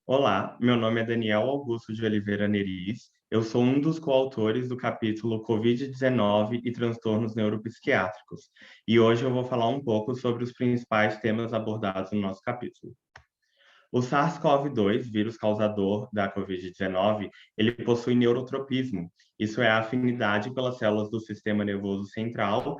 Olá, meu nome é Daniel Augusto de Oliveira Neris. Eu sou um dos coautores do capítulo Covid-19 e transtornos neuropsiquiátricos. E hoje eu vou falar um pouco sobre os principais temas abordados no nosso capítulo. O SARS-CoV-2, vírus causador da Covid-19, ele possui neurotropismo. Isso é a afinidade pelas células do sistema nervoso central,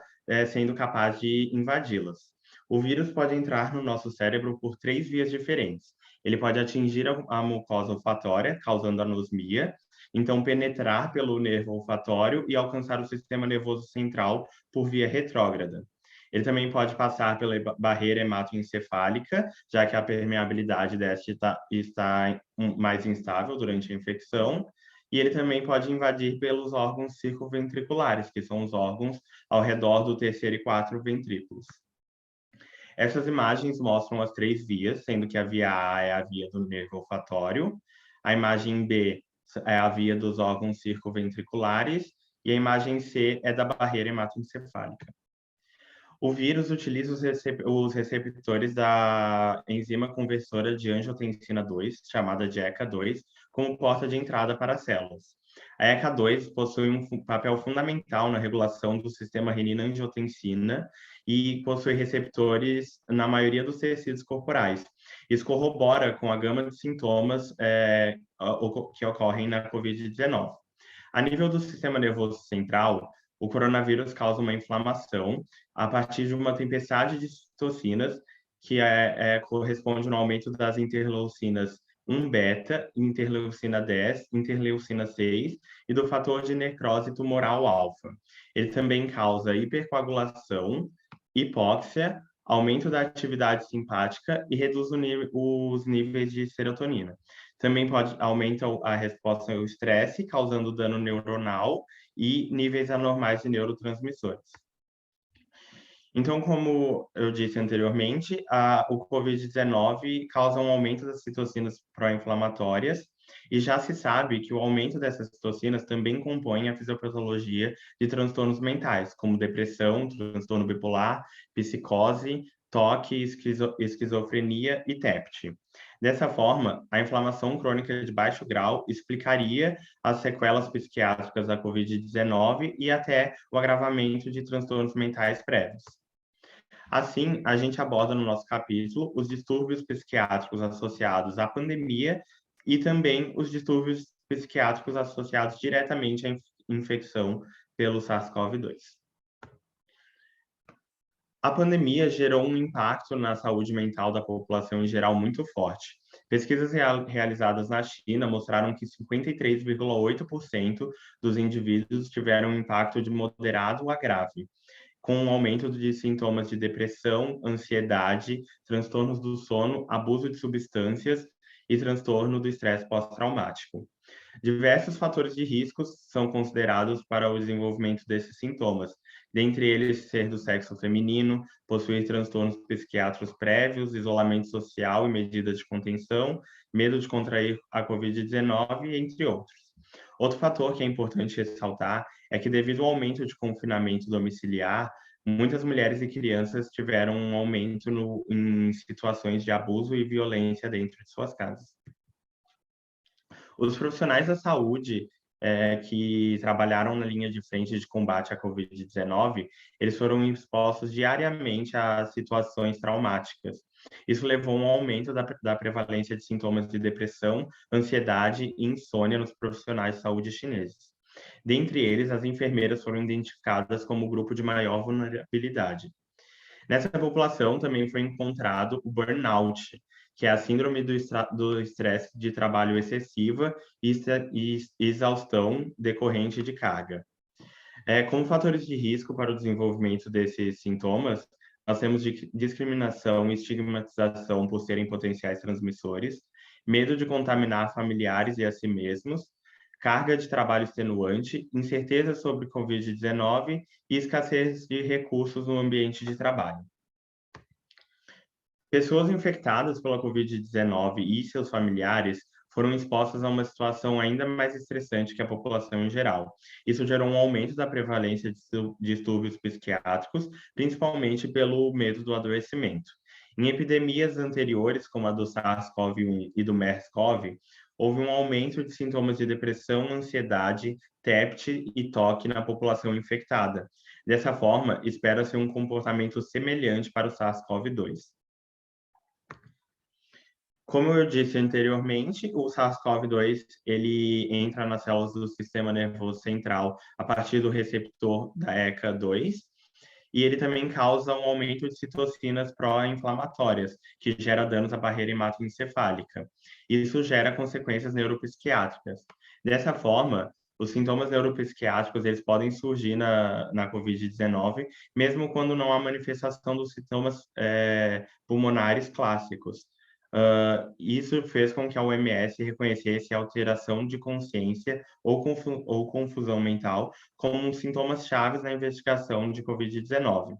sendo capaz de invadi-las. O vírus pode entrar no nosso cérebro por três vias diferentes. Ele pode atingir a mucosa olfatória, causando anosmia, então penetrar pelo nervo olfatório e alcançar o sistema nervoso central por via retrógrada. Ele também pode passar pela barreira hematoencefálica, já que a permeabilidade desta está mais instável durante a infecção, e ele também pode invadir pelos órgãos circunventriculares, que são os órgãos ao redor do terceiro e quarto ventrículos. Essas imagens mostram as três vias, sendo que a via A é a via do nervo olfatório, a imagem B é a via dos órgãos circunventriculares e a imagem C é da barreira hematoencefálica. O vírus utiliza os receptores da enzima conversora de angiotensina 2, chamada de ECA2, como porta de entrada para as células. A ECA2 possui um papel fundamental na regulação do sistema renina-angiotensina e possui receptores na maioria dos tecidos corporais. Isso corrobora com a gama de sintomas que ocorrem na COVID-19. A nível do sistema nervoso central, o coronavírus causa uma inflamação a partir de uma tempestade de citocinas que corresponde no aumento das interleucinas 1 beta, interleucina 10, interleucina 6 e do fator de necrose tumoral alfa. Ele também causa hipercoagulação, hipóxia, aumento da atividade simpática e reduz os níveis de serotonina. Também aumenta a resposta ao estresse, causando dano neuronal e níveis anormais de neurotransmissores. Então, como eu disse anteriormente, o COVID-19 causa um aumento das citocinas pró-inflamatórias e já se sabe que o aumento dessas citocinas também compõe a fisiopatologia de transtornos mentais, como depressão, transtorno bipolar, psicose, toque, esquizofrenia e TEPT. Dessa forma, a inflamação crônica de baixo grau explicaria as sequelas psiquiátricas da COVID-19 e até o agravamento de transtornos mentais prévios. Assim, a gente aborda no nosso capítulo os distúrbios psiquiátricos associados à pandemia e também os distúrbios psiquiátricos associados diretamente à infecção pelo SARS-CoV-2. A pandemia gerou um impacto na saúde mental da população em geral muito forte. Pesquisas realizadas na China mostraram que 53,8% dos indivíduos tiveram um impacto de moderado a grave, com um aumento de sintomas de depressão, ansiedade, transtornos do sono, abuso de substâncias e transtorno do estresse pós-traumático. Diversos fatores de risco são considerados para o desenvolvimento desses sintomas, dentre eles ser do sexo feminino, possuir transtornos psiquiátricos prévios, isolamento social e medidas de contenção, medo de contrair a Covid-19, entre outros. Outro fator que é importante ressaltar é que, devido ao aumento de confinamento domiciliar, muitas mulheres e crianças tiveram um aumento em situações de abuso e violência dentro de suas casas. Os profissionais da saúde que trabalharam na linha de frente de combate à Covid-19, eles foram expostos diariamente a situações traumáticas. Isso levou a um aumento da prevalência de sintomas de depressão, ansiedade e insônia nos profissionais de saúde chineses. Dentre eles, as enfermeiras foram identificadas como o grupo de maior vulnerabilidade. Nessa população também foi encontrado o burnout, que é a síndrome do estresse de trabalho excessiva e exaustão decorrente de carga. Como fatores de risco para o desenvolvimento desses sintomas, nós temos discriminação e estigmatização por serem potenciais transmissores, medo de contaminar familiares e a si mesmos, carga de trabalho extenuante, incerteza sobre Covid-19 e escassez de recursos no ambiente de trabalho. Pessoas infectadas pela Covid-19 e seus familiares foram expostas a uma situação ainda mais estressante que a população em geral. Isso gerou um aumento da prevalência de distúrbios psiquiátricos, principalmente pelo medo do adoecimento. Em epidemias anteriores, como a do SARS-CoV-1 e do MERS-CoV, houve um aumento de sintomas de depressão, ansiedade, TEPT e toque na população infectada. Dessa forma, espera-se um comportamento semelhante para o SARS-CoV-2. Como eu disse anteriormente, o SARS-CoV-2 ele entra nas células do sistema nervoso central a partir do receptor da ECA2 e ele também causa um aumento de citocinas pró-inflamatórias, que gera danos à barreira hematoencefálica. Isso gera consequências neuropsiquiátricas. Dessa forma, os sintomas neuropsiquiátricos eles podem surgir na COVID-19, mesmo quando não há manifestação dos sintomas pulmonares clássicos. Isso fez com que a OMS reconhecesse a alteração de consciência ou confusão mental como sintomas chaves na investigação de COVID-19.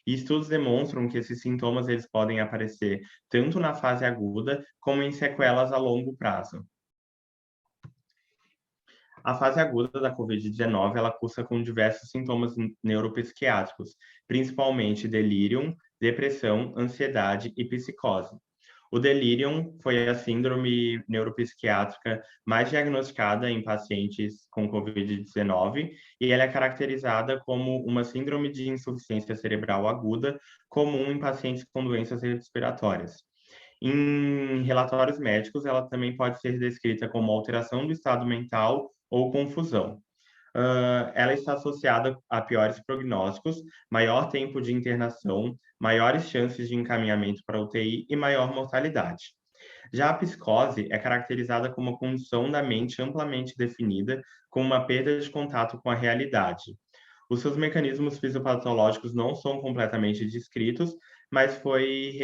E estudos demonstram que esses sintomas eles podem aparecer tanto na fase aguda como em sequelas a longo prazo. A fase aguda da COVID-19 ela cursa com diversos sintomas neuropsiquiátricos, principalmente delírio, depressão, ansiedade e psicose. O delirium foi a síndrome neuropsiquiátrica mais diagnosticada em pacientes com COVID-19 e ela é caracterizada como uma síndrome de insuficiência cerebral aguda comum em pacientes com doenças respiratórias. Em relatórios médicos, ela também pode ser descrita como alteração do estado mental ou confusão. Ela está associada a piores prognósticos, maior tempo de internação, maiores chances de encaminhamento para UTI e maior mortalidade. Já a psicose é caracterizada como uma condição da mente amplamente definida, com uma perda de contato com a realidade. Os seus mecanismos fisiopatológicos não são completamente descritos, mas foi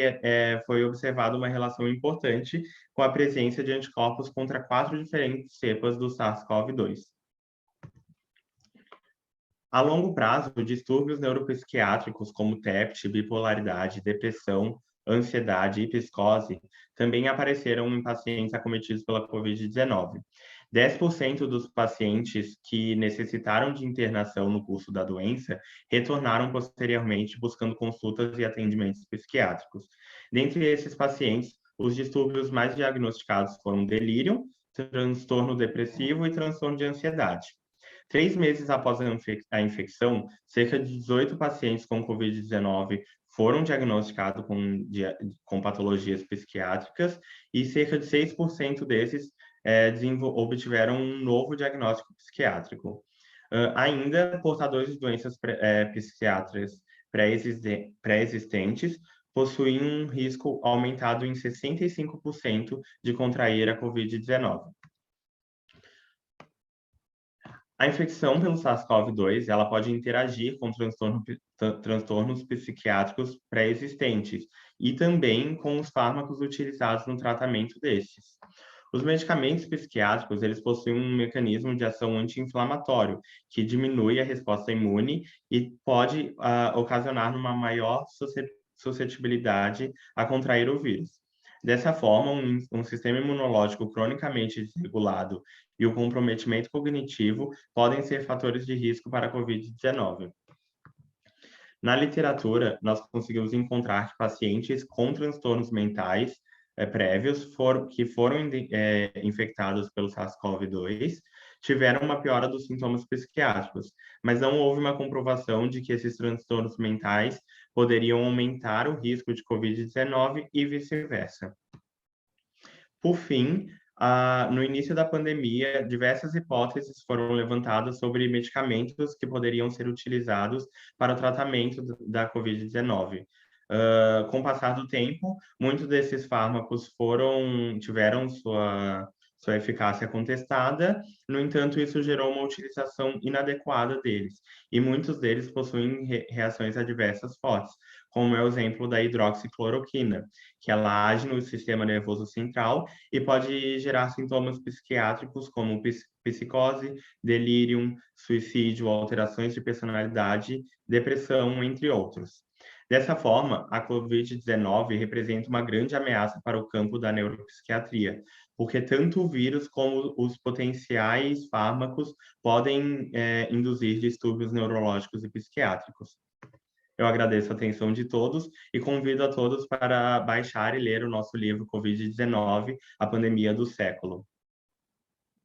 observada uma relação importante com a presença de anticorpos contra 4 diferentes cepas do SARS-CoV-2. A longo prazo, distúrbios neuropsiquiátricos como TEPT, bipolaridade, depressão, ansiedade e psicose também apareceram em pacientes acometidos pela COVID-19. 10% dos pacientes que necessitaram de internação no curso da doença retornaram posteriormente buscando consultas e atendimentos psiquiátricos. Dentre esses pacientes, os distúrbios mais diagnosticados foram delírio, transtorno depressivo e transtorno de ansiedade. 3 meses após a infecção, cerca de 18 pacientes com Covid-19 foram diagnosticados com patologias psiquiátricas e cerca de 6% desses obtiveram um novo diagnóstico psiquiátrico. Ainda, portadores de doenças psiquiátricas pré-existentes possuem um risco aumentado em 65% de contrair a Covid-19. A infecção pelo SARS-CoV-2 ela pode interagir com transtornos psiquiátricos pré-existentes e também com os fármacos utilizados no tratamento destes. Os medicamentos psiquiátricos eles possuem um mecanismo de ação anti-inflamatório que diminui a resposta imune e pode ocasionar uma maior suscetibilidade a contrair o vírus. Dessa forma, um sistema imunológico cronicamente desregulado e o comprometimento cognitivo podem ser fatores de risco para a COVID-19. Na literatura, nós conseguimos encontrar que pacientes com transtornos mentais prévios que foram infectados pelo SARS-CoV-2 tiveram uma piora dos sintomas psiquiátricos, mas não houve uma comprovação de que esses transtornos mentais poderiam aumentar o risco de COVID-19 e vice-versa. Por fim, no início da pandemia, diversas hipóteses foram levantadas sobre medicamentos que poderiam ser utilizados para o tratamento da COVID-19. Com o passar do tempo, muitos desses fármacos tiveram sua eficácia contestada, no entanto, isso gerou uma utilização inadequada deles, e muitos deles possuem reações adversas fortes, como é o exemplo da hidroxicloroquina, que ela age no sistema nervoso central e pode gerar sintomas psiquiátricos como psicose, delírio, suicídio, alterações de personalidade, depressão, entre outros. Dessa forma, a COVID-19 representa uma grande ameaça para o campo da neuropsiquiatria, porque tanto o vírus como os potenciais fármacos podem induzir distúrbios neurológicos e psiquiátricos. Eu agradeço a atenção de todos e convido a todos para baixar e ler o nosso livro Covid-19, A Pandemia do Século.